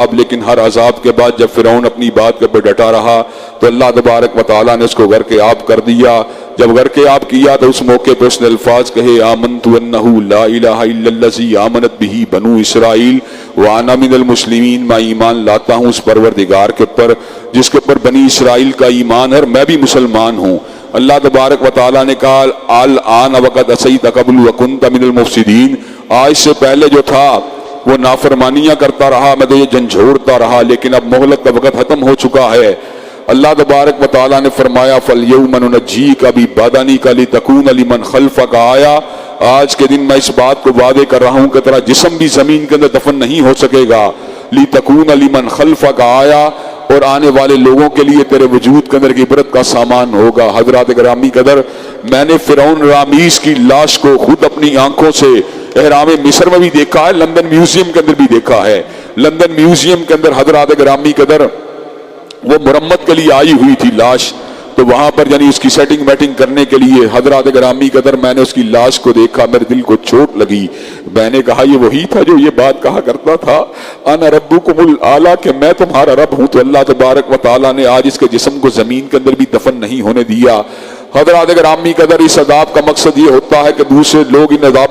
اب لیکن ہر عذاب کے بعد جب فرعون اپنی بات پہ ڈٹا رہا تو اللہ تبارک و تعالیٰ نے اس کو غرق آب کر دیا. جب غرق آب کیا تو اس موقع پہ اس نے الفاظ کہے آمنت انہ لا الہ الا الذی آمنت بہ بنو اسرائیل وانا من المسلمین. میں ایمان لاتا ہوں اس پروردگار کے اوپر جس کے اوپر بنی اسرائیل کا ایمان ہے اور میں بھی مسلمان ہوں. اللہ تبارک و تعالیٰ نے کہا الآن وقد عصیت قبل وکنت من المفسدین. آج سے پہلے جو تھا وہ نافرمانیاں کرتا رہا, میں تجھے جھنجھوڑتا رہا, لیکن اب مہلت کا وقت ختم ہو چکا ہے. اللہ تبارک و تعالیٰ نے فرمایا فَالْيَوْمَ نُنَجِّيكَ بِبَدَنِكَ لِتَكُونَ لِمَنْ خَلْفَكَ آیَةً. آج کے دن میں اس بات کو وعدے کر رہا ہوں کہ تیرا جسم بھی زمین کے اندر دفن نہیں ہو سکے گا. لِتَكُونَ لِمَنْ خَلْفَكَ آیَةً, اور آنے والے لوگوں کے لیے تیرے وجود کے اندر عبرت کا سامان ہوگا. حضرات گرامی قدر, میں نے فرعون رامیس کی لاش کو خود اپنی آنکھوں سے احرام مصر میں بھی دیکھا ہے, لندن میوزیم کے اندر بھی دیکھا ہے. لندن میوزیم کے اندر حضرات گرامی قدر وہ مرمت کے لیے آئی ہوئی تھی لاش, تو وہاں پر یعنی اس کی سیٹنگ میٹنگ کرنے کے لیے حضرات گرامی قدر میں نے اس کی لاش کو دیکھا, میرے دل کو چوٹ لگی. میں نے کہا یہ وہی تھا جو یہ بات کہا کرتا تھا انا ربکم الاعلی, کہ میں تمہارا رب ہوں. تو اللہ تبارک و تعالیٰ نے آج اس کے جسم کو زمین کے اندر بھی دفن نہیں ہونے دیا. حضرات گرامی قدر اس عذاب کا مقصد یہ ہوتا ہے کہ دوسرے لوگ ان عذابوں